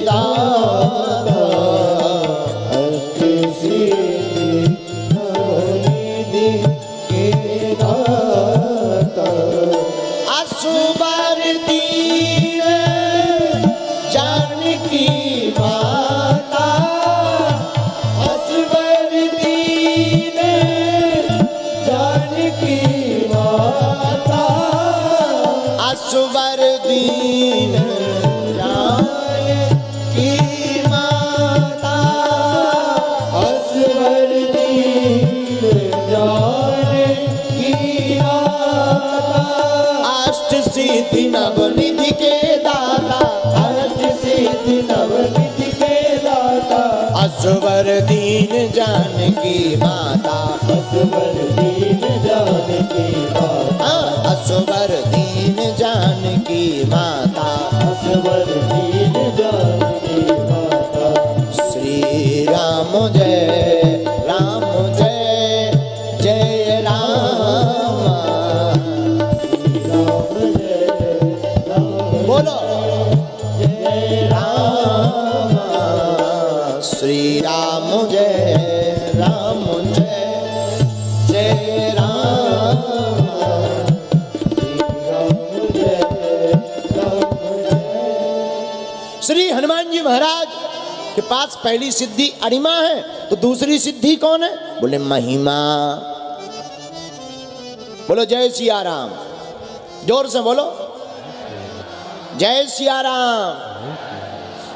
दाता अष्ट सिद्धि नवनिधि के दाता। असुबर दीन जानकी माता, असुबर दीन जानकी माता, असुबर दीन जानकी माता, असुबर दीन जानकी माता। अष्ट सिद्धि नवनिधि के दाता, अष्ट सिद्धि नवनिधि के दाता। असुबर दीन जानकी माता, असुबर दीन जानकी माता, असुबर दीन जानकी माता, असुबर दीन जानकी माता। श्री राम जय राम जय जय राम, बोलो जय राम। श्री राम जय राम जय जय राम, श्री हनुमान जी महाराज के पास पहली सिद्धि अरिमा है, तो दूसरी सिद्धि कौन है? बोले महिमा। बोलो जय सिया राम, जोर से बोलो जय सिया राम।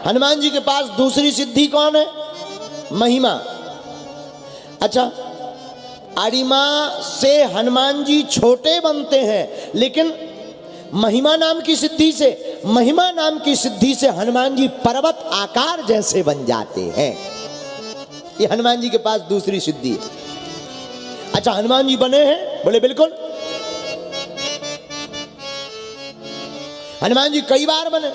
हनुमान जी के पास दूसरी सिद्धि कौन है? महिमा। अच्छा, अरिमा से हनुमान जी छोटे बनते हैं, लेकिन महिमा नाम की सिद्धि से, महिमा नाम की सिद्धि से हनुमान जी पर्वत आकार जैसे बन जाते हैं। ये हनुमान जी के पास दूसरी सिद्धि है। अच्छा, हनुमान जी बने हैं? बोले बिल्कुल। हनुमान जी कई बार बने।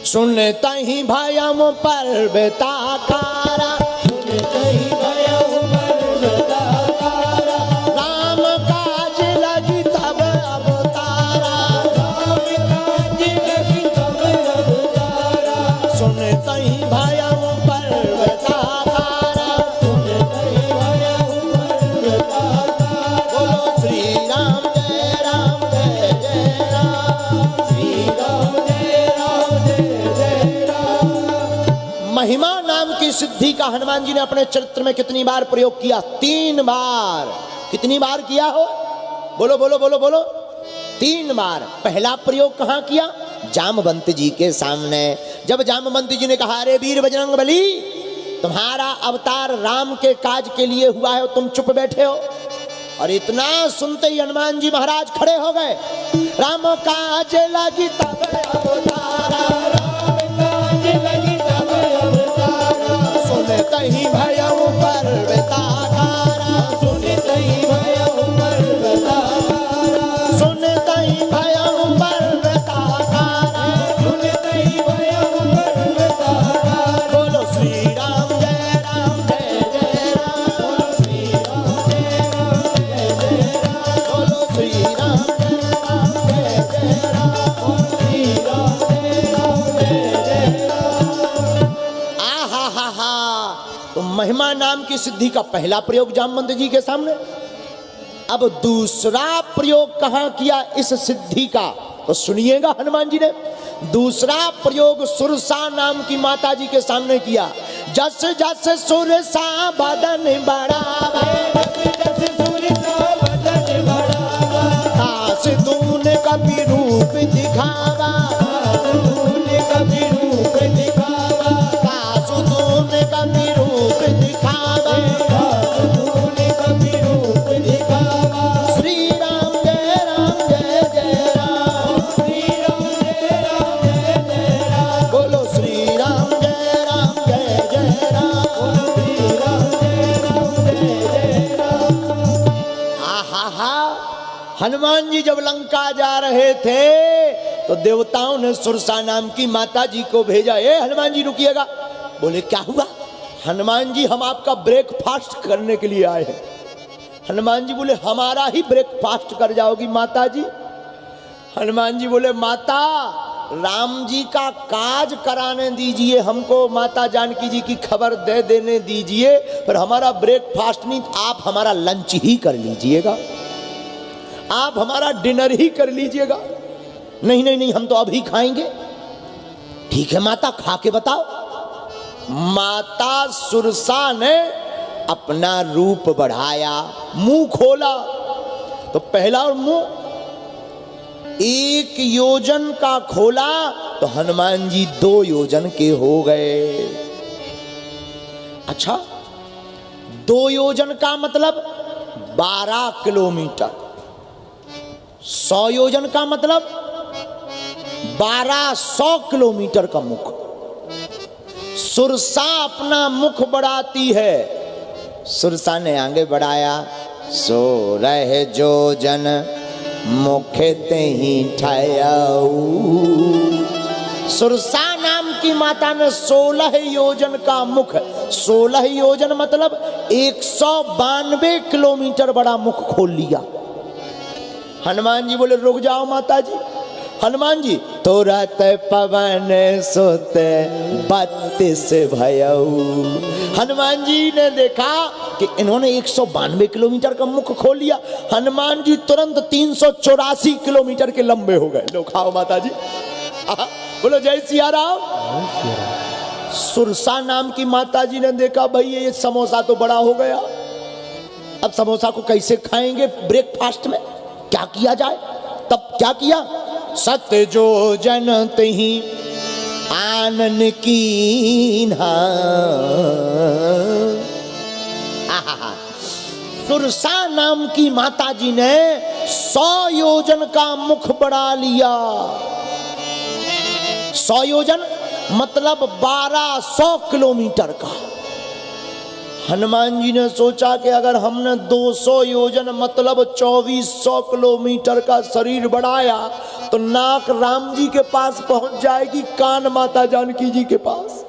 सुनता ही भयम पर्वताकारा, सुनता ही भयम पर्वताकारा, राम काज लगी तब अवतारा, राम काज लगी तब अवतारा। सुनता ही भयम पर्वताकारा, सुनता ही भयम पर्वताकारा। बोलो श्री राम जय राम जय जय राम, श्री राम जय राम जय जय राम। महिमा नाम की सिद्धि का हनुमान जी ने अपने चरित्र में कितनी बार प्रयोग किया? 3 बार। कितनी बार किया हो? बोलो बोलो बोलो बोलो। 3 बार। पहला प्रयोग कहाँ किया? जामवंत जी के सामने। जब जामवंत जी ने कहा, अरे वीर बजरंगबली, तुम्हारा अवतार राम के काज के लिए हुआ है, तुम चुप बैठे हो। और इतना सुनते ही हनुमान जी महाराज खड़े हो गए। राम काज लगी तब अवतारा, राम काज लगी तब अवतारा। सुनते ही भयम पर्वताकारा, सुनते ही भयम पर्वताकारा, सुनते ही भयम पर्वताकारा, सुनते ही भयम पर्वताकारा। बोलो श्री राम जय राम जय जय राम, बोलो श्री राम जय राम जय जय राम, बोलो श्री राम जय राम जय जय राम, बोलो श्री राम जय राम जय जय राम। आहा हा हा। तो महिमा नाम की सिद्धि का पहला प्रयोग जामवंत जी के सामने। अब दूसरा प्रयोग कहां किया इस सिद्धि का? तो सुनिएगा, हनुमान जी ने दूसरा प्रयोग सुरसा नाम की माता जी के सामने किया। जस जस सुरसा बदन बढ़ावे, जस जस सुरसा बदन बढ़ावा, दास तूने कभी रूप दिखावा, तूने कभी रूप दिखावा, दास तूने कभी रूप दिखावा, तूने कभी रूप दिखावा। श्री राम जय जय राम, श्री राम जय जय राम, बोलो श्री राम जय जय राम, बोलो श्री राम जय जय राम। आहा हा। हनुमान जी जब लंका जा रहे थे तो देवताओं ने सुरसा नाम की माता जी को भेजा, ए हनुमान जी रुकिएगा। बोले क्या हुआ? हनुमान जी हम आपका ब्रेकफास्ट करने के लिए आए हैं। हनुमान जी बोले हमारा ही ब्रेकफास्ट कर जाओगी माता जी? हनुमान जी बोले माता राम जी का काज कराने दीजिए, हमको माता जानकी जी की खबर दे देने दीजिए, पर हमारा ब्रेकफास्ट नहीं, आप हमारा लंच ही कर लीजिएगा, आप हमारा डिनर ही कर लीजिएगा। नहीं नहीं नहीं, हम तो अभी खाएंगे। ठीक है माता, खा के बताओ। माता सुरसा ने अपना रूप बढ़ाया, मुंह खोला, तो पहला मुंह 1 योजन का खोला तो हनुमान जी 2 योजन के हो गए। अच्छा, 2 योजन का मतलब 12 किलोमीटर, 100 योजन का मतलब 1200 किलोमीटर का मुख। सुरसा अपना मुख बढ़ाती है, सुरसा ने आगे बढ़ाया, सो रहे जो जन मुखे ते ही ठायाऊ। सुरसा नाम की माता ने 16 योजन का मुख, 16 योजन मतलब 192 किलोमीटर बड़ा मुख खोल लिया। हनुमान जी बोले रुक जाओ माता जी। हनुमान जी तो रात पवन सोते 32 भयऊ। हनुमान जी ने देखा कि इन्होंने 192 किलोमीटर का मुख खोल लिया। हनुमान जी तुरंत 384 किलोमीटर के लंबे हो गए। लो खाओ माता जी, बोलो जय सिया राम। सुरसा नाम की माता जी ने देखा भाई ये समोसा तो बड़ा हो गया, अब समोसा को कैसे खाएंगे ब्रेकफास्ट में, क्या किया जाए। तब क्या किया, सत्य जो जनत ही आनन कीन्हा। सुरसा नाम की माता जी ने 100 योजन का मुख बढ़ा लिया। 100 योजन मतलब 1200 किलोमीटर का। हनुमान जी ने सोचा कि अगर हमने 200 योजन मतलब 2400 किलोमीटर का शरीर बढ़ाया तो नाक राम जी के पास पहुंच जाएगी, कान माता जानकी जी के पास,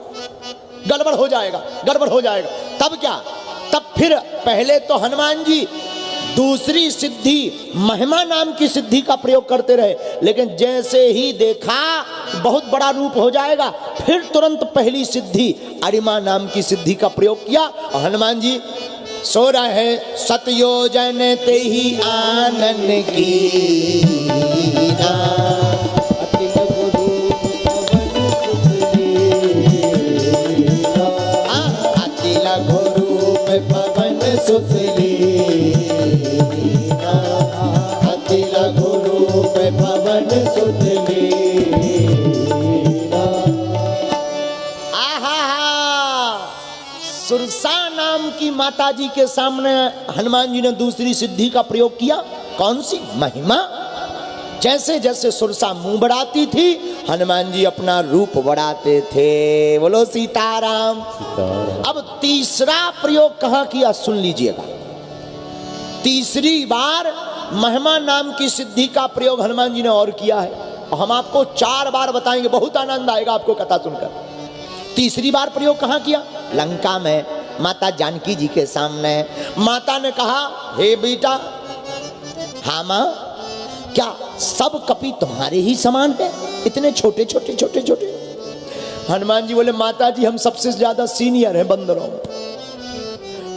गड़बड़ हो जाएगा, गड़बड़ हो जाएगा। तब क्या, तब फिर पहले तो हनुमान जी दूसरी सिद्धि महिमा नाम की सिद्धि का प्रयोग करते रहे, लेकिन जैसे ही देखा बहुत बड़ा रूप हो जाएगा, फिर तुरंत पहली सिद्धि अरिमा नाम की सिद्धि का प्रयोग किया। और हनुमान जी सो रहे सतयोजन ते ही आनन की अति लघु रूप पवन सुतली, अति लघु रूप पवन सुतली। सुरसा नाम की माता जी के सामने हनुमान जी ने दूसरी सिद्धि का प्रयोग किया। कौन सी, महिमा। जैसे जैसे सुरसा मुंह बढ़ाती थी हनुमान जी अपना रूप बढ़ाते थे। बोलो सीताराम। अब तीसरा प्रयोग कहां किया सुन लीजिएगा। तीसरी बार महिमा नाम की सिद्धि का प्रयोग हनुमान जी ने और किया है, और हम आपको 4 बार बताएंगे, बहुत आनंद आएगा आपको कथा सुनकर। तीसरी बार प्रयोग कहां किया, लंका में माता जानकी जी के सामने। माता ने कहा हे बेटा, हाँ मां, क्या सब कपि तुम्हारे ही समान है, इतने छोटे छोटे छोटे छोटे। हनुमान जी बोले माता जी हम सबसे ज्यादा सीनियर हैं बंदरों में।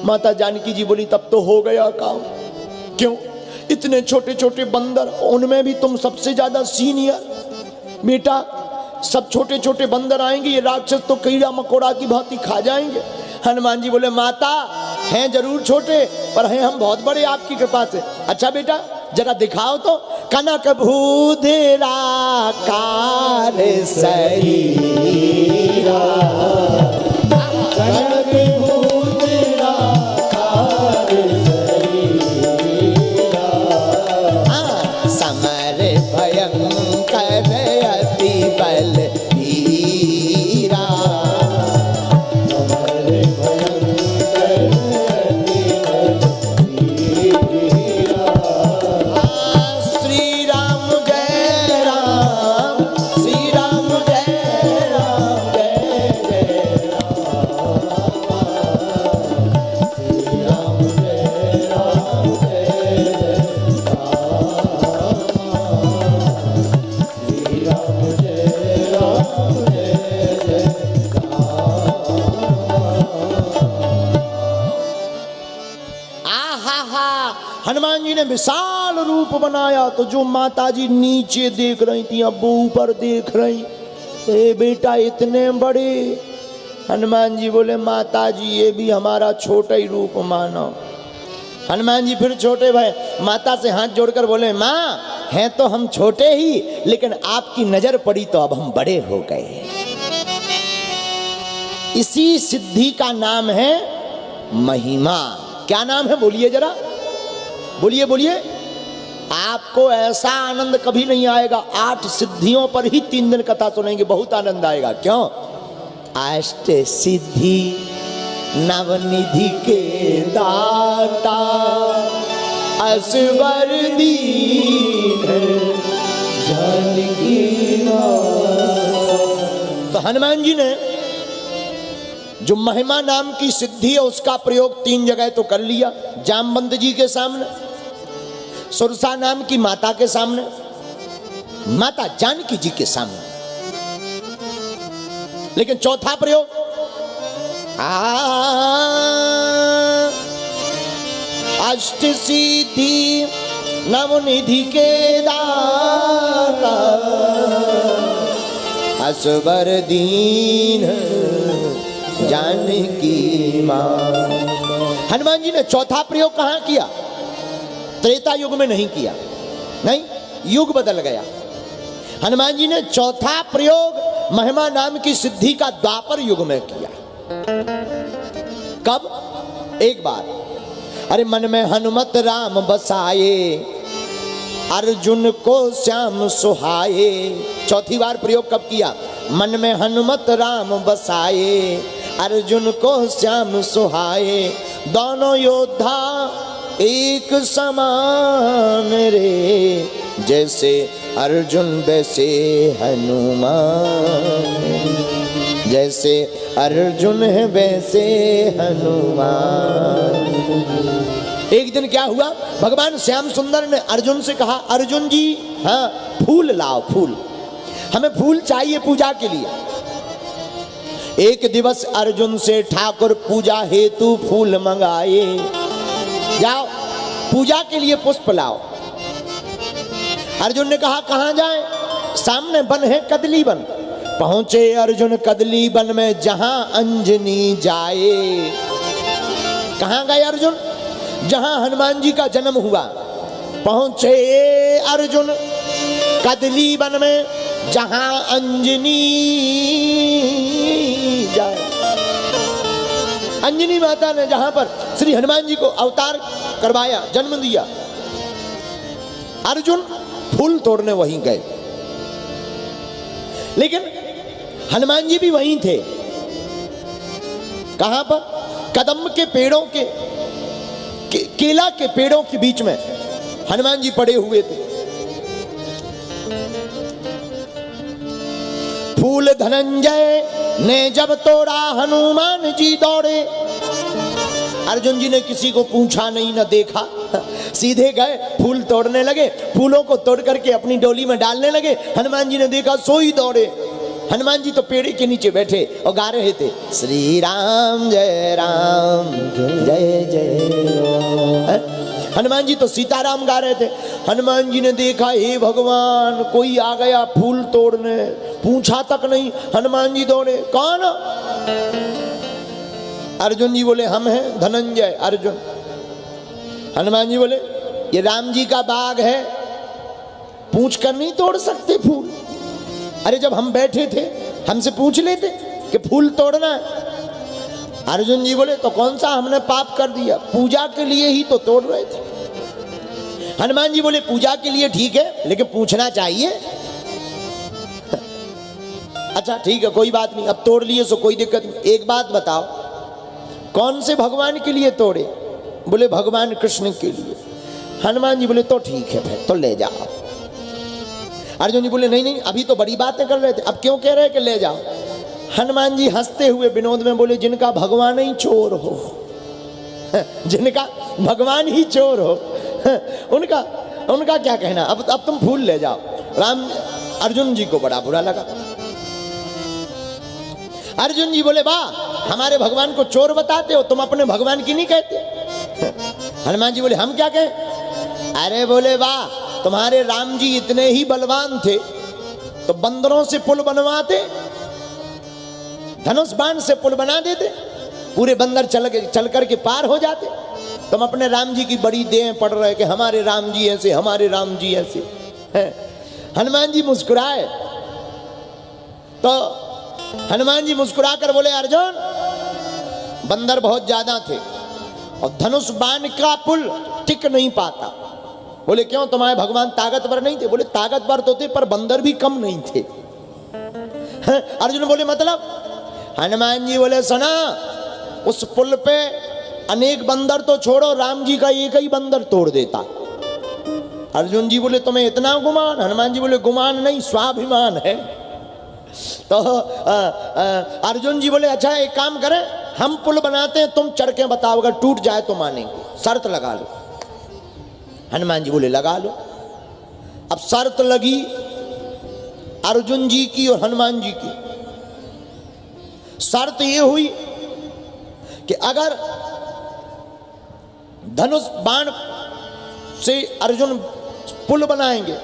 माता जानकी जी बोली तब तो हो गया काम। क्यों, इतने छोटे छोटे बंदर, उनमें भी तुम सबसे ज्यादा सीनियर। बेटा सब छोटे छोटे बंदर आएंगे, ये राक्षस तो कीड़ा मकोड़ा की भांति खा जाएंगे। हनुमान जी बोले माता हैं जरूर छोटे, पर हैं हम बहुत बड़े आपकी कृपा से। अच्छा बेटा जरा दिखाओ तो। कनक भूधरा कार शरीरा, कनक भूधरा कार शरीरा, समर भयंकर अति बल वीरा, समर भयंकर अति बल वीरा। श्री राम जय राम, श्री राम जय राम, जय ने विशाल रूप बनाया तो जो माताजी नीचे देख रही थी अब वो ऊपर देख रही, ए बेटा इतने बड़े। हनुमान जी बोले माताजी ये भी हमारा छोटा ही रूप मानो। हनुमान जी फिर छोटे भाई माता से हाथ जोड़कर बोले माँ हैं तो हम छोटे ही, लेकिन आपकी नजर पड़ी तो अब हम बड़े हो गए। इसी सिद्धि का नाम है महिमा। क्या नाम है बोलिए जरा, बोलिए बोलिए। आपको ऐसा आनंद कभी नहीं आएगा। 8 सिद्धियों पर ही 3 दिन कथा सुनेंगे, बहुत आनंद आएगा। क्यों? अष्ट सिद्धि नवनिधि के दाता असवर दीन जानकी नाथ। तो हनुमान जी ने जो महिमा नाम की सिद्धि है उसका प्रयोग 3 जगह तो कर लिया। जामवंत जी के सामने, सुरसा नाम की माता के सामने, माता जानकी जी के सामने। लेकिन चौथा प्रयोग अष्ट सिद्धि नवनिधि के दाता असवर दीन जानकी मां। हनुमान जी ने चौथा प्रयोग कहां किया? त्रेता युग में नहीं किया, नहीं, युग बदल गया। हनुमान जी ने चौथा प्रयोग महिमा नाम की सिद्धि का द्वापर युग में किया। कब? एक बार, अरे मन में हनुमत राम बसाए अर्जुन को श्याम सुहाए। चौथी बार प्रयोग कब किया? मन में हनुमत राम बसाए अर्जुन को श्याम सुहाए। दोनों योद्धा एक समान रे, जैसे अर्जुन वैसे हनुमान, जैसे अर्जुन है वैसे हनुमान। एक दिन क्या हुआ, भगवान श्याम सुंदर ने अर्जुन से कहा अर्जुन जी हाँ फूल लाओ, फूल, हमें फूल चाहिए पूजा के लिए। एक दिवस अर्जुन से ठाकुर पूजा हेतु फूल मंगाए, जाओ पूजा के लिए पुष्प लाओ। अर्जुन ने कहा कहां जाए? सामने वन है कदली वन। पहुंचे अर्जुन कदली वन में जहां अंजनी जाए। कहां गए अर्जुन? जहां हनुमान जी का जन्म हुआ। पहुंचे अर्जुन कदली वन में जहां अंजनी जाए। अंजनी माता ने जहां पर श्री हनुमान जी को अवतार करवाया, जन्म दिया, अर्जुन फूल तोड़ने वहीं गए। लेकिन हनुमान जी भी वहीं थे। कहां पर? कदम के पेड़ों के केला के पेड़ों के बीच में हनुमान जी पड़े हुए थे। फूल धनंजय ने जब तोड़ा हनुमान जी दौड़े। अर्जुन जी ने किसी को पूछा नहीं न देखा, सीधे गए फूल तोड़ने लगे। फूलों को तोड़ करके अपनी डोली में डालने लगे। हनुमान जी ने देखा सोई दौड़े। हनुमान जी तो पेड़ के नीचे बैठे और गा रहे थे श्री राम जय जय राम। हनुमान जी तो सीताराम गा रहे थे। हनुमान जी ने देखा हे भगवान कोई आ गया फूल तोड़ने, पूछा तक नहीं, हनुमान जी दौड़े। कौन? अर्जुन जी बोले हम हैं धनंजय अर्जुन। हनुमान जी बोले ये राम जी का बाग है, पूछ कर नहीं तोड़ सकते फूल। अरे जब हम बैठे थे हमसे पूछ लेते कि फूल तोड़ना है। अर्जुन जी बोले तो कौन सा हमने पाप कर दिया, पूजा के लिए ही तो तोड़ रहे थे। हनुमान जी बोले पूजा के लिए ठीक है लेकिन पूछना चाहिए। अच्छा ठीक है कोई बात नहीं, अब तोड़ लिए सो कोई दिक्कत नहीं। एक बात बताओ कौन से भगवान के लिए तोड़े? बोले भगवान कृष्ण के लिए। हनुमान जी बोले तो ठीक है फिर तो ले जाओ। अर्जुन जी बोले नहीं नहीं अभी तो बड़ी बातें कर रहे थे, अब क्यों कह रहे हैं कि ले जाओ? हनुमान जी हंसते हुए विनोद में बोले जिनका भगवान ही चोर हो, जिनका भगवान ही चोर हो उनका क्या कहना। अब तुम फूल ले जाओ। राम अर्जुन जी को बड़ा बुरा लगा। अर्जुन जी बोले वाह हमारे भगवान को चोर बताते हो, तुम अपने भगवान की नहीं कहते। हनुमान जी बोले हम क्या कहें? अरे बोले वाह, तुम्हारे राम जी इतने ही बलवान थे तो बंदरों से पुल बनवाते, धनुष बाण से पुल बना देते, पूरे बंदर चल करके पार हो जाते। तुम अपने राम जी की बड़ी देह पढ़ रहे कि हमारे राम जी ऐसे, हमारे राम जी ऐसे है। हनुमान जी मुस्कुराए तो हनुमान जी मुस्कुरा कर बोले अर्जुन, बंदर बहुत ज्यादा थे और धनुष बाण का पुल टिक नहीं पाता। बोले क्यों, तुम्हारे भगवान ताकतवर नहीं थे? बोले ताकतवर तो थे पर बंदर भी कम नहीं थे। अर्जुन बोले मतलब? हनुमान जी बोले सुना, उस पुल पे अनेक बंदर तो छोड़ो, राम जी का एक ही बंदर तोड़ देता। अर्जुन जी बोले तुम्हें इतना गुमान? हनुमान जी बोले गुमान नहीं, स्वाभिमान है। तो अर्जुन जी बोले अच्छा एक काम करें, हम पुल बनाते हैं, तुम चढ़ के बताओ, अगर टूट जाए तो मानेंगे, शर्त लगा लो। हनुमान जी बोले लगा लो। अब शर्त लगी अर्जुन जी की और हनुमान जी की। शर्त ये हुई कि अगर धनुष बाण से अर्जुन पुल बनाएंगे,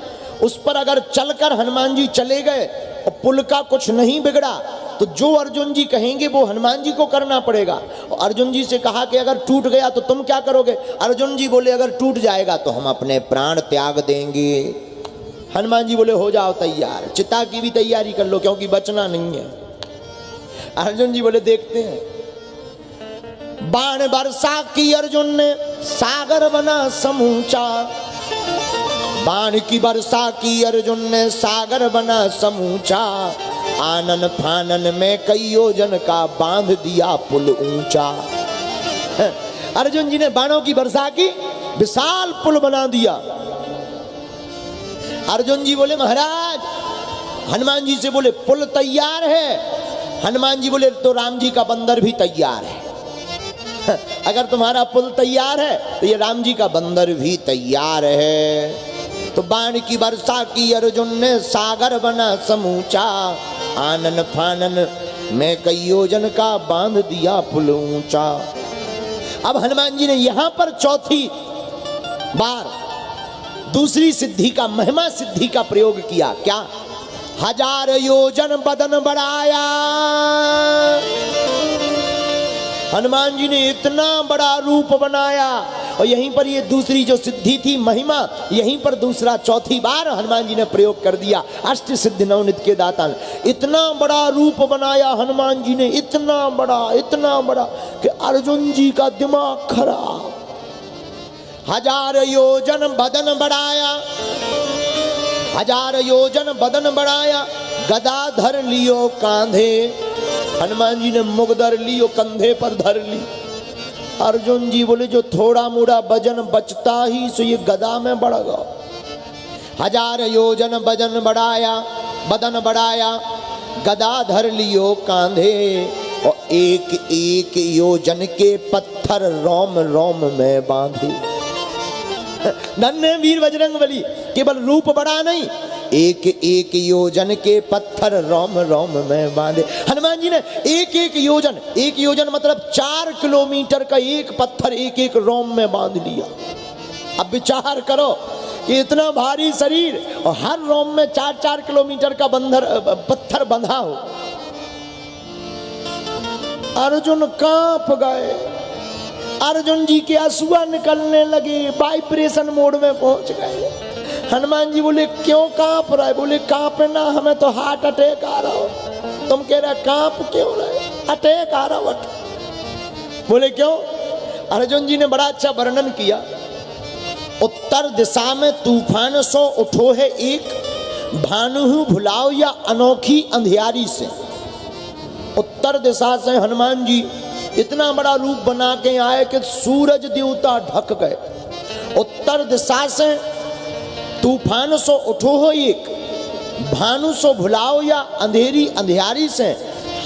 उस पर अगर चलकर हनुमान जी चले गए और पुल का कुछ नहीं बिगड़ा तो जो अर्जुन जी कहेंगे वो हनुमान जी को करना पड़ेगा। और अर्जुन जी से कहा कि अगर टूट गया तो तुम क्या करोगे? अर्जुन जी बोले अगर टूट जाएगा तो हम अपने प्राण त्याग देंगे। हनुमान जी बोले हो जाओ तैयार, चिता की भी तैयारी कर लो क्योंकि बचना नहीं है। अर्जुन जी बोले देखते हैं। बाण वर्षा की अर्जुन ने, सागर बना समूचा। बाण की वर्षा की अर्जुन ने, सागर बना समूचा। आनन फानन में कई योजन का बांध दिया पुल ऊंचा। अर्जुन जी ने बाणों की वर्षा की, विशाल पुल बना दिया। अर्जुन जी बोले महाराज, हनुमान जी से बोले पुल तैयार है। हनुमान जी बोले तो राम जी का बंदर भी तैयार है। अगर तुम्हारा पुल तैयार है तो ये राम जी का बंदर भी तैयार है। तो बाण की वर्षा की अर्जुन ने, सागर बना समूचा। आनन फानन में कई योजन का बांध दिया पुल ऊंचा। अब हनुमान जी ने यहां पर चौथी बार दूसरी सिद्धि का, महिमा सिद्धि का प्रयोग किया। क्या? 1000 योजन बदन बढ़ाया। हनुमान जी ने इतना बड़ा रूप बनाया। और यहीं पर ये दूसरी जो सिद्धि थी महिमा, यहीं पर दूसरा चौथी बार हनुमान जी ने प्रयोग कर दिया। अष्ट सिद्धि नवनिध के दाता ने इतना बड़ा रूप बनाया। हनुमान जी ने इतना बड़ा कि अर्जुन जी का दिमाग खराब। 1000 योजन बदन बढ़ाया। 1000 योजन बदन बढ़ाया। गदा धर लियो कांधे। हनुमान जी ने मुगदर लियो, कंधे पर धर ली। अर्जुन जी बोले जो थोड़ा मोड़ा वजन बचता ही सो ये गदा में बढ़ गया। 1000 योजन वजन बढ़ाया, बदन बढ़ाया। गदा धर लियो कांधे। और एक एक योजन के पत्थर रोम रोम में बांधे। नन्हे वीर बजरंगबली केवल रूप बड़ा नहीं, एक एक योजन के पत्थर रोम रोम में बांधे। हनुमान जी ने एक एक योजन मतलब 4 किलोमीटर का एक पत्थर एक एक रोम में बांध लिया। अब विचार करो कि इतना भारी शरीर और हर रोम में 4-4 किलोमीटर का पत्थर बंधा हो। अर्जुन कांप गए। अर्जुन जी के आंसुआ निकलने लगे, वाइब्रेशन मोड में पहुंच गए। हनुमान जी बोले क्यों कांप रहा है? बोले कांपना, हमें तो हार्ट अटैक आ रहा हो। तुम कह रहे कांप क्यों रहे? अटैक आ रहा हो। बोले क्यों? अर्जुन जी ने बड़ा अच्छा वर्णन किया। उत्तर दिशा में तूफान सो उठो है एक, भानु भुलाओ या अनोखी अंधियारी से। उत्तर दिशा से हनुमान जी इतना बड़ा रूप बना के आए कि सूरज देवता ढक गए। उत्तर दिशा से तूफान सो उठो हो एक, भानु सो भुलाओ या अंधेरी अंधियारी से।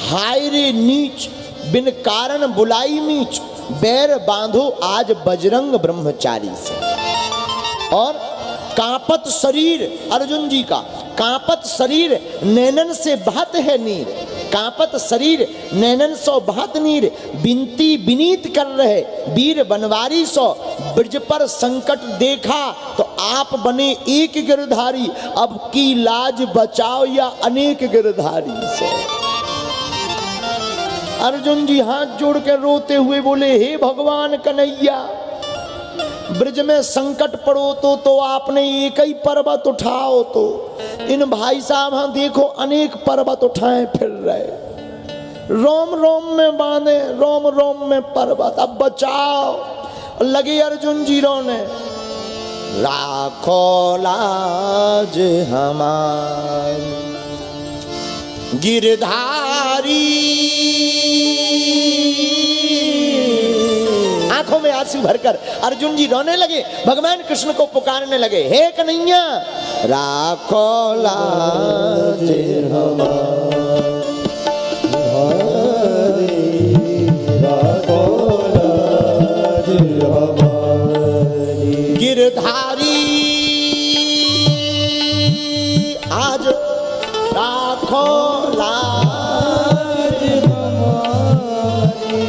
हाय रे नीच बिन कारण बुलाई नीच, बैर बांधो आज बजरंग ब्रह्मचारी से। और कांपत शरीर अर्जुन जी का, कांपत शरीर नैनन से बहत है नीर। कांपत शरीर नैनन सो बहत नीर, बिनती विनीत कर रहे वीर बनवारी सो, ब्रज पर संकट देखा तो आप बने एक गिरधारी, अब की लाज बचाओ या अनेक गिरधारी सो। अर्जुन जी हाथ जोड़ कर रोते हुए बोले, हे भगवान कन्हैया, ब्रज में संकट पड़ो तो आपने एक ही पर्वत उठाओ, तो इन भाई साहब हाँ देखो अनेक पर्वत उठाए फिर रहे, रोम रोम में बांधे रोम रोम में पर्वत, अब बचाओ। लगे अर्जुन जी रोने, राखो लाज हमारी गिरधारी, आंखों में आंसू भरकर अर्जुन जी रोने लगे, भगवान कृष्ण को पुकारने लगे, हे कन्हैया राखो लाज हमारी, राखो लाज हमारी गिरधारी, आज राखो लाज हमारी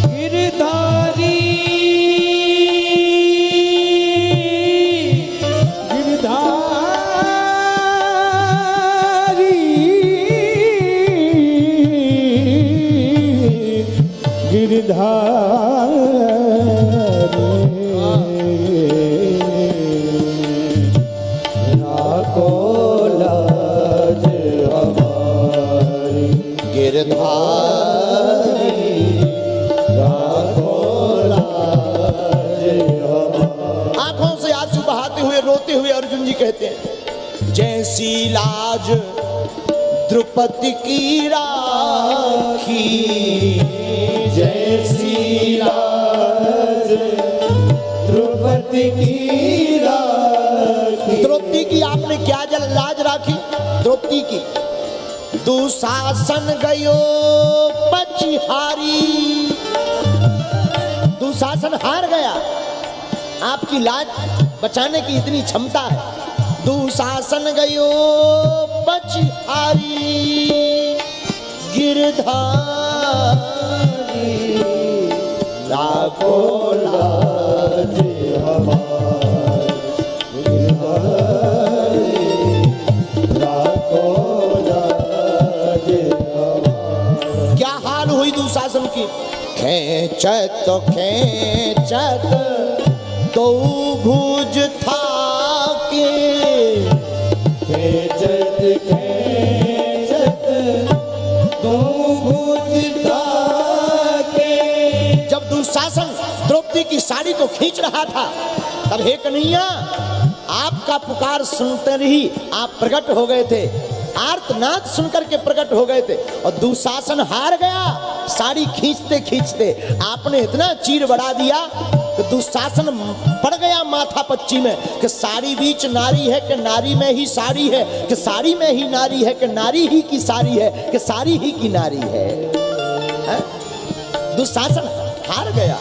गिरधारी, गिरधारी गिरधारी, राखो लाज हमारी गिरधारी, राखो लाज हमारी। आंखों से आंसू बहाते हुए रोते हुए अर्जुन जी कहते हैं, जैसी लाज द्रौपदी की राखी, जैसी लाज द्रौपदी की राखी, द्रौपदी की आपने क्या लाज राखी, द्रौपदी की दुशासन गयो पछिहारी, दुशासन हार गया, आपकी लाज बचाने की इतनी क्षमता है, दुशासन गयो पछिहारी गिरधारी, राखो लाज हमारी गिरधारी, राखो लाज हमारी। क्या हाल हुई दुशासन की, खेचत तो खेचत तो भुज था के, खेचत खेचत तो भुज था के। जब दुशासन द्रौपदी की साड़ी को खींच रहा था, तब हे कन्हैया आपका पुकार सुनते ही आप प्रकट हो गए थे, आर्तनाद सुनकर के प्रकट हो गए थे, और दुशासन हार गया। साड़ी खींचते खींचते आपने इतना चीर बढ़ा दिया कि दुशासन पड़ गया माथा पच्ची में कि साड़ी बीच नारी है कि नारी में ही साड़ी है, कि साड़ी में ही नारी है कि नारी ही की साड़ी है, कि साड़ी ही की नारी है। दुशासन हार गया,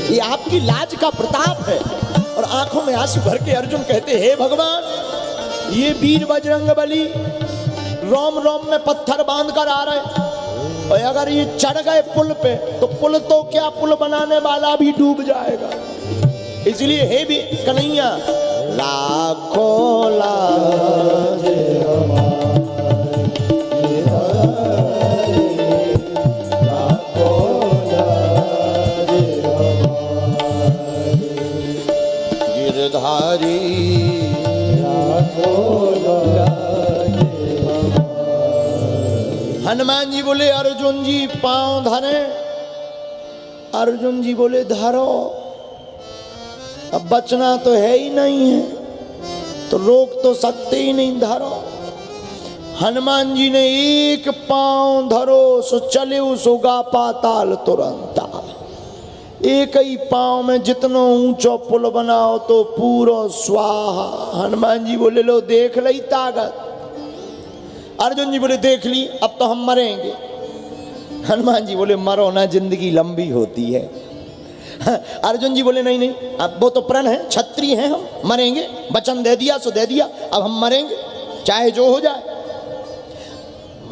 ये आपकी लाज का प्रताप है। और आंखों में आंसू भर के अर्जुन कहते, हे भगवान, ये वीर बजरंगबली रोम रोम में पत्थर बांध कर आ रहे, और अगर ये चढ़ गए पुल पे तो पुल तो क्या, पुल बनाने वाला भी डूब जाएगा। इसलिए हे भी कन्हैया, राखो लाज राखो लाज गिरधारी, राखो लाज। हनुमान जी बोले, अर्जुन जी पांव धरे। अर्जुन जी बोले, धरो, अब बचना तो है ही नहीं है, तो रोक तो सकते ही नहीं, धरो। हनुमान जी ने एक पांव धरो सो चले सुगा पाताल तुरंता। एक ही पांव में जितनो ऊंचो पुल बनाओ तो पूरा स्वाहा। हनुमान जी बोले, लो देख ली ताकत। अर्जुन जी बोले, देख ली, अब तो हम मरेंगे। हनुमान जी बोले, मरो ना, जिंदगी लंबी होती है। अर्जुन जी बोले, नहीं नहीं, अब वो तो प्रण है, क्षत्रिय हैं हम, मरेंगे, वचन दे दिया सो दे दिया, अब हम मरेंगे चाहे जो हो जाए।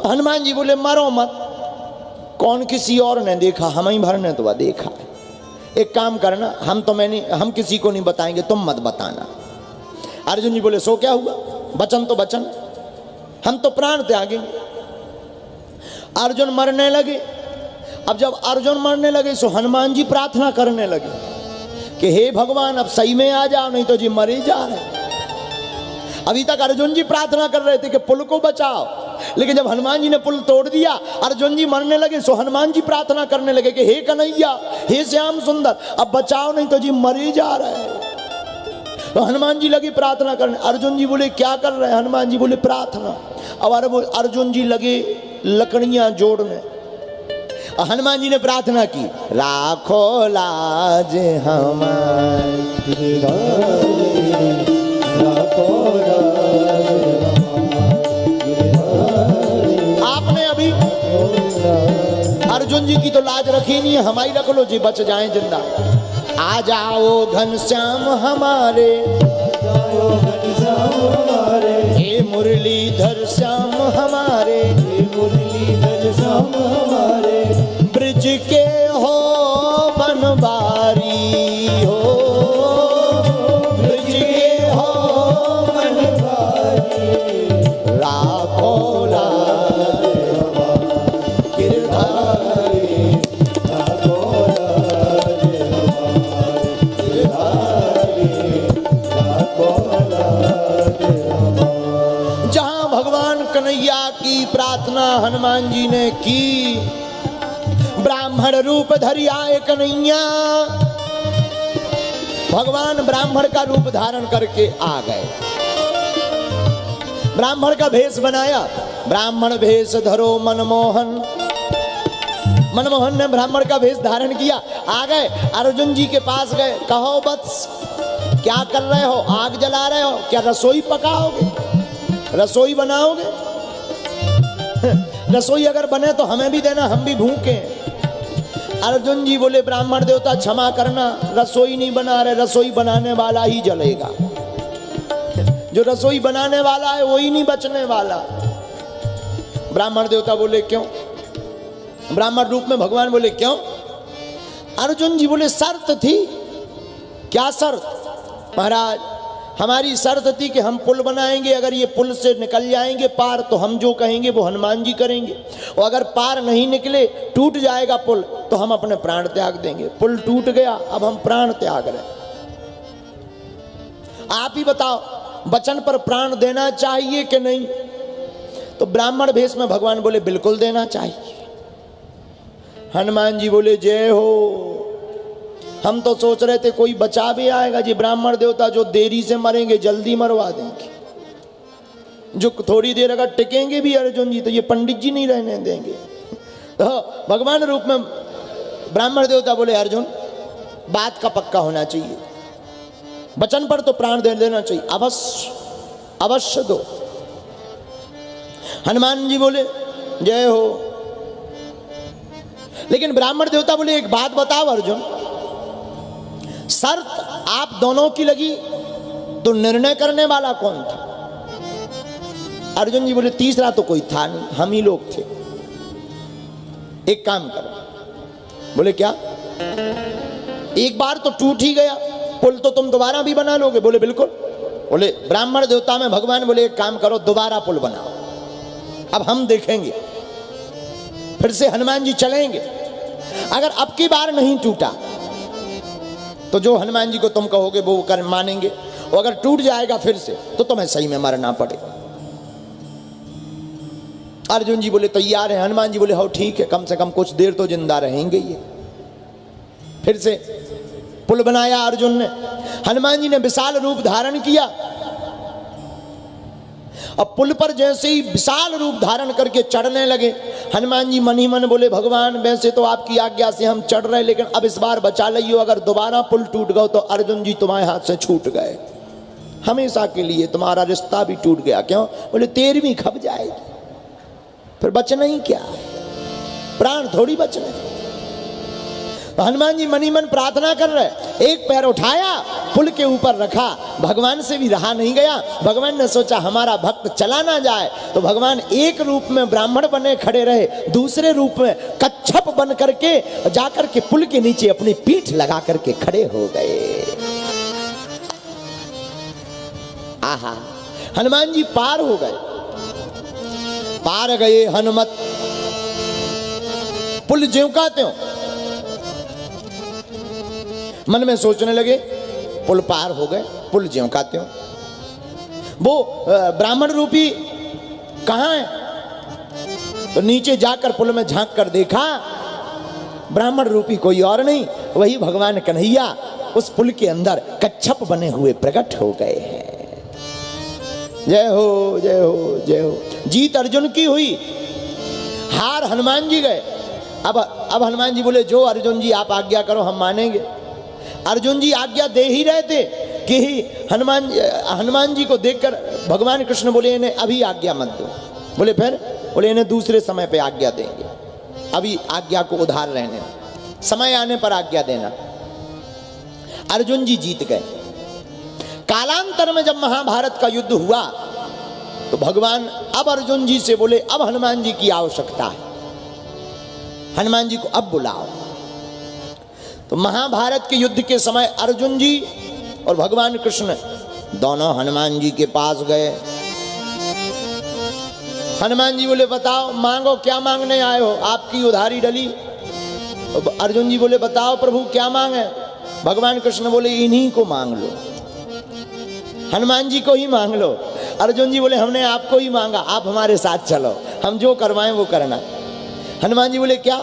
हनुमान जी बोले मरो मत, कौन किसी और ने देखा, हम ही भर ने तो देखा है। एक काम करना, हम किसी को नहीं बताएंगे, तुम मत बताना। अर्जुन जी बोले सो क्या हुआ, वचन तो वचन, हम तो प्राण त्यागेंगे। अर्जुन मरने लगे। अब जब अर्जुन मरने लगे सो हनुमान जी प्रार्थना करने लगे कि हे भगवान अब सही में आ जाओ, नहीं तो जी मरे जा रहे। अभी तक अर्जुन जी प्रार्थना कर रहे थे कि पुल को बचाओ, लेकिन जब हनुमान जी ने पुल तोड़ दिया, अर्जुन जी मरने लगे सो हनुमान जी प्रार्थना करने लगे कि हे कन्हैया, हे श्याम सुंदर, अब बचाओ नहीं तो जी मरे जा रहे। तो हनुमान जी लगे प्रार्थना करने। अर्जुन जी बोले क्या कर रहे हैं, हनुमान जी बोले प्रार्थना। अब अर्जुन जी लगे लकड़ियां जोड़ने। हनुमान जी ने प्रार्थना की, राखो लाज हमारी, आपने अभी अर्जुन जी की तो लाज रखी नहीं है, हमारी रख लो जी, बच जाए जिंदा। आ जाओ घनश्याम हमारे, हे मुरलीधर श्याम हमारे, ब्रज के हो बनवारी हो, ब्रज के हो बनवारी, राखो लाज गिरधारी, राखो लाज गिरधारी, राखो लाज। जहां भगवान कन्हैया की प्रार्थना हनुमान जी ने की, ब्राह्मण रूप धरि आए कन्हैया, भगवान ब्राह्मण का रूप धारण करके आ गए। ब्राह्मण का भेष बनाया, ब्राह्मण भेष धरो मनमोहन, मनमोहन ने ब्राह्मण का भेष धारण किया, आ गए अर्जुन जी के पास गए। कहो वत्स क्या कर रहे हो, आग जला रहे हो क्या, रसोई पकाओगे, रसोई बनाओगे? रसोई अगर बने तो हमें भी देना, हम भी भूखे। अर्जुन जी बोले ब्राह्मण देवता क्षमा करना, रसोई नहीं बना रहे, रसोई बनाने वाला ही जलेगा, जो रसोई बनाने वाला है वही नहीं बचने वाला। ब्राह्मण देवता बोले क्यों, ब्राह्मण रूप में भगवान बोले क्यों? अर्जुन जी बोले शर्त थी। क्या शर्त? महाराज हमारी शर्त थी कि हम पुल बनाएंगे, अगर ये पुल से निकल जाएंगे पार तो हम जो कहेंगे वो हनुमान जी करेंगे, और अगर पार नहीं निकले, टूट जाएगा पुल, तो हम अपने प्राण त्याग देंगे। पुल टूट गया, अब हम प्राण त्याग रहे। आप ही बताओ वचन पर प्राण देना चाहिए कि नहीं? तो ब्राह्मण भेष में भगवान बोले बिल्कुल देना चाहिए। हनुमान जी बोले जय हो, हम तो सोच रहे थे कोई बचा भी आएगा जी, ब्राह्मण देवता जो देरी से मरेंगे जल्दी मरवा देंगे, जो थोड़ी देर अगर टिकेंगे भी अर्जुन जी तो ये पंडित जी नहीं रहने देंगे। तो भगवान रूप में ब्राह्मण देवता बोले अर्जुन बात का पक्का होना चाहिए, वचन पर तो प्राण दे देना चाहिए, अवश्य अवश्य दो। हनुमान जी बोले जय हो। लेकिन ब्राह्मण देवता बोले एक बात बताओ अर्जुन, शर्त आप दोनों की लगी तो निर्णय करने वाला कौन था? अर्जुन जी बोले तीसरा तो कोई था नहीं, हम ही लोग थे। एक काम करो। बोले क्या? एक बार तो टूट ही गया पुल, तो तुम दोबारा भी बना लोगे? बोले बिल्कुल। बोले ब्राह्मण देवता में भगवान बोले एक काम करो, दोबारा पुल बनाओ, अब हम देखेंगे। फिर से हनुमान जी चलेंगे, अगर अब की बार नहीं टूटा तो जो हनुमान जी को तुम कहोगे वो कर मानेंगे, और अगर टूट जाएगा फिर से तो तुम्हें सही में मरना पड़ेगा। अर्जुन जी बोले तैयार है। हनुमान जी बोले हो ठीक है, कम से कम कुछ देर तो जिंदा रहेंगे ये। फिर से पुल बनाया अर्जुन ने, हनुमान जी ने विशाल रूप धारण किया। अब पुल पर जैसे ही विशाल रूप धारण करके चढ़ने लगे, हनुमान जी मन ही मन बोले भगवान वैसे तो आपकी आज्ञा से हम चढ़ रहे, लेकिन अब इस बार बचा लियो, अगर दोबारा पुल टूट गया तो अर्जुन जी तुम्हारे हाथ से छूट गए, हमेशा के लिए तुम्हारा रिश्ता भी टूट गया। क्यों? बोले 13वीं खप जाएगी, फिर बचना ही क्या है, प्राण थोड़ी बचने। हनुमान जी मनी मन प्रार्थना कर रहे, एक पैर उठाया, पुल के ऊपर रखा, भगवान से भी रहा नहीं गया। भगवान ने सोचा हमारा भक्त चला ना जाए, तो भगवान एक रूप में ब्राह्मण बने खड़े रहे, दूसरे रूप में कच्छप बन करके जाकर के पुल के नीचे अपनी पीठ लगा करके खड़े हो गए। आहा, हनुमान जी पार हो गए। पार गए हनुमत, पुल ज्यों का त्यों। मन में सोचने लगे, पुल पार हो गए, पुल ज्यों का त्यों। वो ब्राह्मण रूपी कहां है? तो नीचे जाकर पुल में झांक कर देखा, ब्राह्मण रूपी कोई और नहीं, वही भगवान कन्हैया उस पुल के अंदर कच्छप बने हुए प्रकट हो गए हैं। जय हो, जय हो, जय हो। जीत अर्जुन की हुई, हार हनुमान जी गए। अब हनुमान जी बोले, जो अर्जुन जी आप आज्ञा करो हम मानेंगे। अर्जुन जी आज्ञा दे ही रहे थे कि हनुमान जी को देखकर भगवान कृष्ण बोले, इन्हें अभी आज्ञा मत दो। बोले फिर? बोले इन्हें दूसरे समय पे आज्ञा देंगे, अभी आज्ञा को उधार रहने, समय आने पर आज्ञा देना। अर्जुन जी जीत गए। कालांतर में जब महाभारत का युद्ध हुआ तो भगवान अब अर्जुन जी से बोले, अब हनुमान जी की आवश्यकता है, हनुमान जी को अब बुलाओ। तो महाभारत के युद्ध के समय अर्जुन जी और भगवान कृष्ण दोनों हनुमान जी के पास गए। हनुमान जी बोले, बताओ मांगो, क्या मांगने आए हो? आपकी उधारी डली। अर्जुन जी बोले, बताओ प्रभु क्या मांगे? भगवान कृष्ण बोले, इन्हीं को मांग लो, हनुमान जी को ही मांग लो। अर्जुन जी बोले, हमने आपको ही मांगा, आप हमारे साथ चलो, हम जो करवाएं वो करना। हनुमान जी बोले, क्या?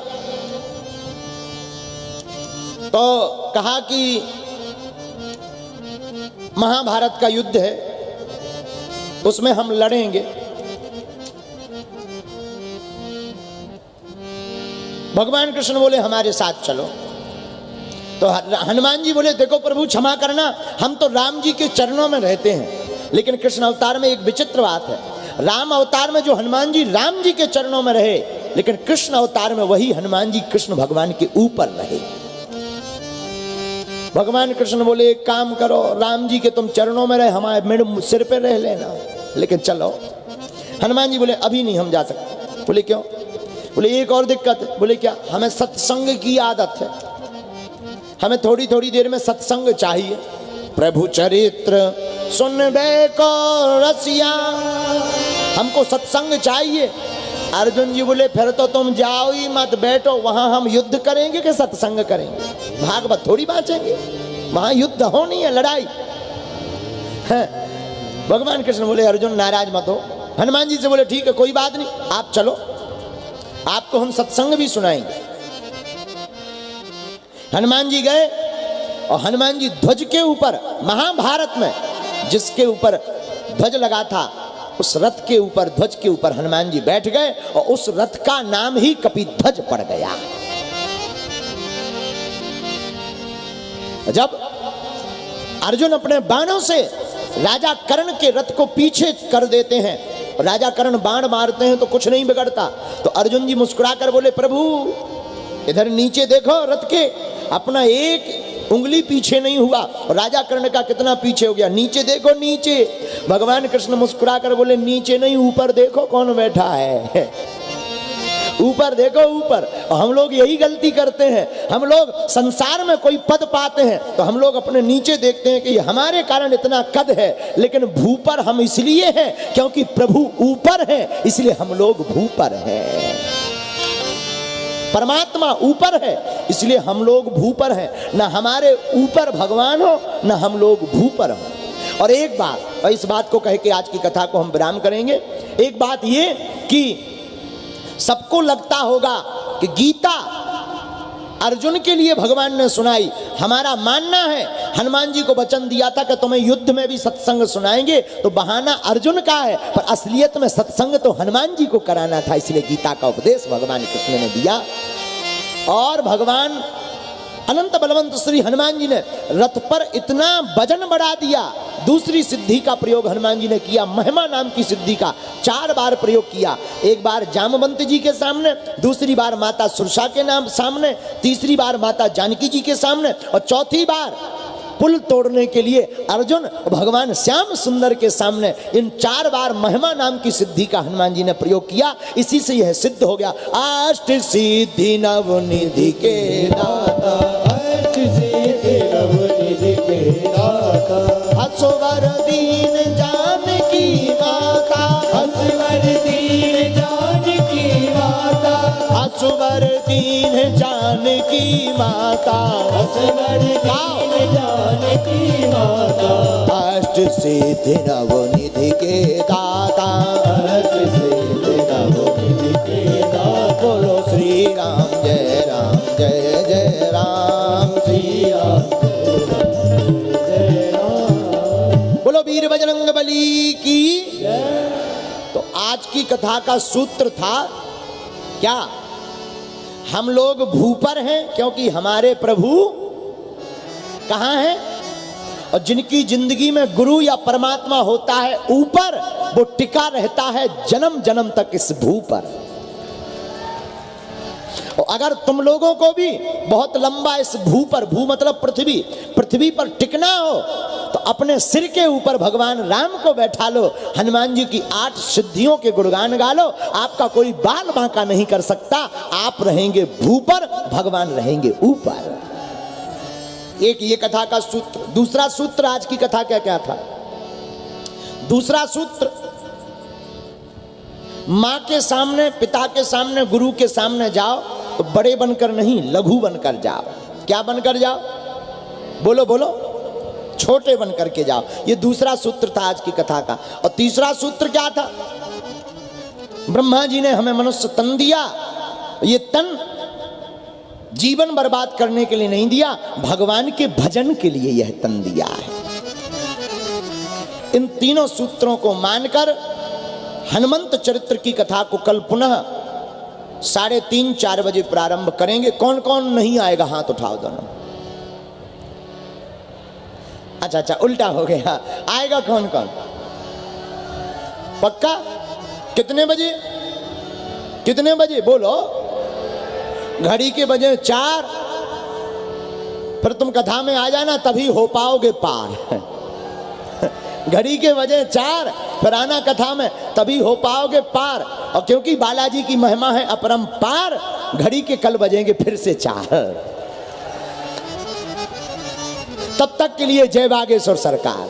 तो कहा कि महाभारत का युद्ध है, उसमें हम लड़ेंगे। भगवान कृष्ण बोले, हमारे साथ चलो। तो हनुमान जी बोले, देखो प्रभु क्षमा करना, हम तो राम जी के चरणों में रहते हैं, लेकिन कृष्ण अवतार में एक विचित्र बात है। राम अवतार में जो हनुमान जी राम जी के चरणों में रहे, लेकिन कृष्ण अवतार में वही हनुमान जी कृष्ण भगवान के ऊपर रहे। भगवान कृष्ण बोले, एक काम करो, राम जी के तुम चरणों में रहे, हमारे मेरे सिर पे रह लेना, लेकिन चलो। हनुमान जी बोले, अभी नहीं हम जा सकते। बोले क्यों? बोले एक और दिक्कत है। बोले क्या? हमें सत्संग की आदत है, हमें थोड़ी थोड़ी देर में सत्संग चाहिए। प्रभु चरित्र सुनबे को रसिया, हमको सत्संग चाहिए। अर्जुन जी बोले, फिर तो तुम जाओ ही मत, बैठो, वहां हम युद्ध करेंगे कि सत्संग करेंगे? भागवत थोड़ी बांचेंगे, वहां युद्ध होनी है, लड़ाई है। भगवान कृष्ण बोले, अर्जुन नाराज मत हो। हनुमान जी से बोले, ठीक है कोई बात नहीं, आप चलो, आपको हम सत्संग भी सुनाएंगे। हनुमान जी गए और हनुमान जी ध्वज के ऊपर, महाभारत में जिसके ऊपर ध्वज लगा था उस रथ के ऊपर, ध्वज के ऊपर हनुमान जी बैठ गए और उस रथ का नाम ही कपिध्वज पड़ गया। जब अर्जुन अपने बाणों से राजा कर्ण के रथ को पीछे कर देते हैं, राजा कर्ण बाण मारते हैं तो कुछ नहीं बिगड़ता, तो अर्जुन जी मुस्कुराकर बोले, प्रभु इधर नीचे देखो, रथ के अपना एक उंगली पीछे नहीं हुआ, और राजा कर्ण का कितना पीछे हो गया, नीचे देखो नीचे। भगवान कृष्ण मुस्कुराकर बोले, नीचे नहीं ऊपर देखो कौन बैठा है, ऊपर देखो ऊपर। और हम लोग यही गलती करते हैं, हम लोग संसार में कोई पद पाते हैं तो हम लोग अपने नीचे देखते हैं कि हमारे कारण इतना कद है, लेकिन भूपर हम इसलिए हैं क्योंकि प्रभु ऊपर है, इसलिए हम लोग भूपर हैं। परमात्मा ऊपर है इसलिए हम लोग भूपर हैं, ना हमारे ऊपर भगवान हो ना हम लोग भूपर हो। और एक बात, और इस बात को कह के आज की कथा को हम विराम करेंगे। एक बात ये कि सबको लगता होगा कि गीता अर्जुन के लिए भगवान ने सुनाई, हमारा मानना है हनुमान जी को वचन दिया था कि तुम्हें युद्ध में भी सत्संग सुनाएंगे, तो बहाना अर्जुन का है, पर असलियत में सत्संग तो हनुमान जी को कराना था, इसलिए गीता का उपदेश भगवान कृष्ण ने दिया। और भगवान अनंत बलवंत श्री हनुमान जी ने रथ पर इतना वजन बढ़ा दिया दूसरी सिद्धि का प्रयोग हनुमान जी ने किया, महिमा नाम की सिद्धि का 4 बार प्रयोग किया। एक बार जामवंत जी के सामने, दूसरी बार माता सुरसा के नाम सामने, तीसरी बार माता जानकी जी के सामने और चौथी बार पुल तोड़ने के लिए अर्जुन भगवान श्याम सुंदर के सामने। इन 4 बार महिमा नाम की सिद्धि का हनुमान जी ने प्रयोग किया। इसी से यह सिद्ध हो गया अष्ट सिद्धि नवनिधि के दाता, अष्ट सिद्धि नवनिधि के दाता, असवर दीन जानकी माता, असवर दीन जानकी माता, असवर दीन जानकी माता, असवर दीन जानकी माता, अष्ट सिद्धि नवनिधि के दाता, अष्ट सिद्धि नवनिधि के दाता। बोलो श्री राम जय राम जय जय राम, श्री राम जय राम, बोलो वीर बजरंग बली की। तो आज की कथा का सूत्र था क्या? हम लोग भू पर हैं क्योंकि हमारे प्रभु कहाँ हैं, और जिनकी जिंदगी में गुरु या परमात्मा होता है ऊपर, वो टिका रहता है जन्म जन्म तक इस भू पर। और अगर तुम लोगों को भी बहुत लंबा इस भू पर, भू मतलब पृथ्वी, पृथ्वी पर टिकना हो तो अपने सिर के ऊपर भगवान राम को बैठा लो, हनुमान जी की 8 सिद्धियों के गुणगान गा लो, आपका कोई बाल बांका नहीं कर सकता। आप रहेंगे भू पर, भगवान रहेंगे ऊपर। एक ये कथा का सूत्र। दूसरा सूत्र आज की कथा क्या क्या था? दूसरा सूत्र, मां के सामने, पिता के सामने, गुरु के सामने जाओ तो बड़े बनकर नहीं, लघु बनकर जाओ। क्या बनकर जाओ? बोलो बोलो, छोटे बनकर के जाओ। ये दूसरा सूत्र था आज की कथा का। और तीसरा सूत्र क्या था? ब्रह्मा जी ने हमें मनुष्य तन दिया, ये तन जीवन बर्बाद करने के लिए नहीं दिया, भगवान के भजन के लिए यह तन दिया है। इन तीनों सूत्रों को मानकर हनुमंत चरित्र की कथा को कल पुनः 3:30-4 बजे प्रारंभ करेंगे। कौन कौन नहीं आएगा हाथ उठाओ दोनों। अच्छा, उल्टा हो गया। आएगा कौन कौन? पक्का? कितने बजे? कितने बजे बोलो? घड़ी के बजे 4। फिर तुम कथा में आ जाना, तभी हो पाओगे पार। घड़ी के बजे 4, फिर आना कथा में, तभी हो पाओगे पार। और क्योंकि बालाजी की महिमा है अपरंपार, घड़ी के कल बजेंगे फिर से 4। तब तक के लिए जय बागेश्वर सरकार।